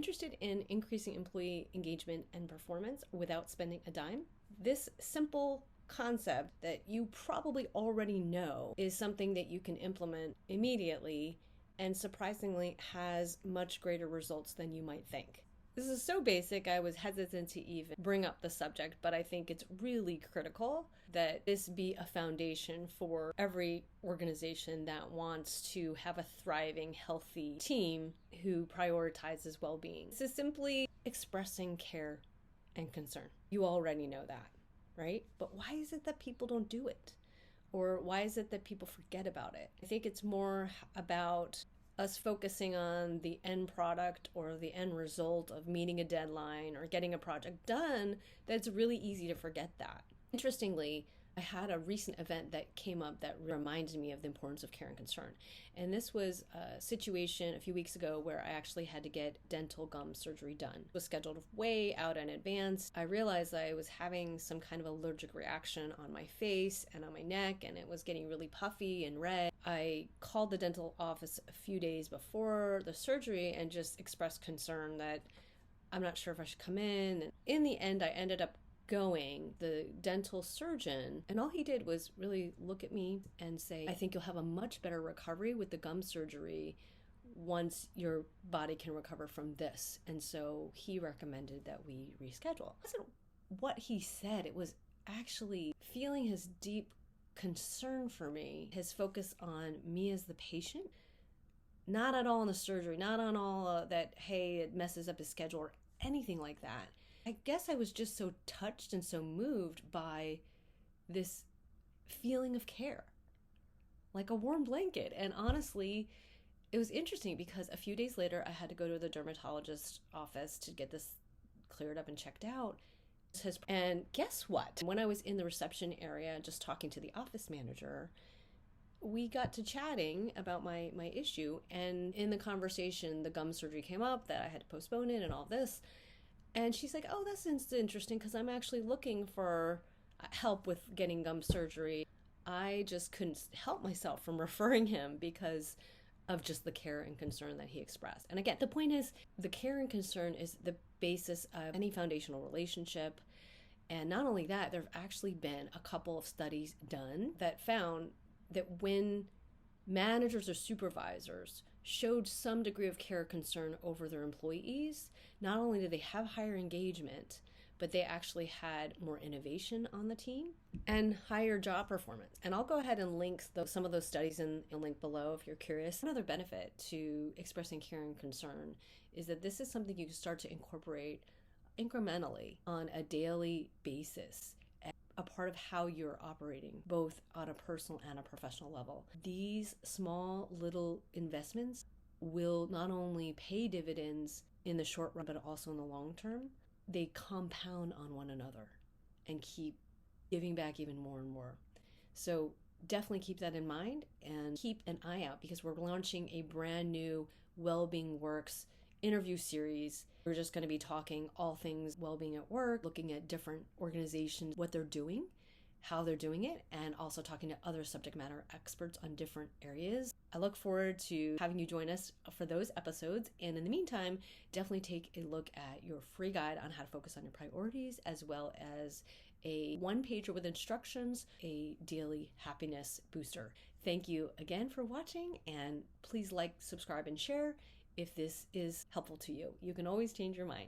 Interested in increasing employee engagement and performance without spending a dime? This simple concept that you probably already know is something that you can implement immediately and surprisingly has much greater results than you might think. This is so basic, I was hesitant to even bring up the subject, but I think it's really critical that this be a foundation for every organization that wants to have a thriving, healthy team who prioritizes well-being. This is simply expressing care and concern. You already know that, right? But why is it that people don't do it? Or why is it that people forget about it? I think it's more about us focusing on the end product or the end result of meeting a deadline or getting a project done, that's really easy to forget that. Interestingly, I had a recent event that came up that reminded me of the importance of care and concern. And this was a situation a few weeks ago where I actually had to get dental gum surgery done. It was scheduled way out in advance. I realized I was having some kind of allergic reaction on my face and on my neck, and it was getting really puffy and red. I called the dental office a few days before the surgery and just expressed concern that I'm not sure if I should come in. And in the end, I ended up going, the dental surgeon, and all he did was really look at me and say, I think you'll have a much better recovery with the gum surgery once your body can recover from this. And so he recommended that we reschedule. It wasn't what he said, it was actually feeling his deep concern for me, his focus on me as the patient, not at all on the surgery, not on all that, hey, it messes up his schedule or anything like that. I guess I was just so touched and so moved by this feeling of care, like a warm blanket. And honestly, it was interesting because a few days later, I had to go to the dermatologist's office to get this cleared up and checked out. And guess what? When I was in the reception area just talking to the office manager, we got to chatting about my issue. And in the conversation, the gum surgery came up, that I had to postpone it and all this. And she's like, oh, that's interesting because I'm actually looking for help with getting gum surgery. I just couldn't help myself from referring him because of just the care and concern that he expressed. And again, the point is, the care and concern is the basis of any foundational relationship. And not only that, there have actually been a couple of studies done that found that when managers or supervisors showed some degree of care or concern over their employees, not only did they have higher engagement, but they actually had more innovation on the team and higher job performance. And I'll go ahead and link some of those studies in a link below if you're curious. Another benefit to expressing care and concern is that this is something you can start to incorporate incrementally on a daily basis, a part of how you're operating, both on a personal and a professional level. These small little investments will not only pay dividends in the short run, but also in the long term. They compound on one another and keep giving back even more and more. So definitely keep that in mind and keep an eye out because we're launching a brand new Wellbeing Works interview series. We're just going to be talking all things well-being at work, looking at different organizations, what they're doing, how they're doing it, and also talking to other subject matter experts on different areas. I look forward to having you join us for those episodes. And in the meantime, definitely take a look at your free guide on how to focus on your priorities, as well as a one-pager with instructions, a daily happiness booster. Thank you again for watching, and please like, subscribe, and share if this is helpful to you. You can always change your mind.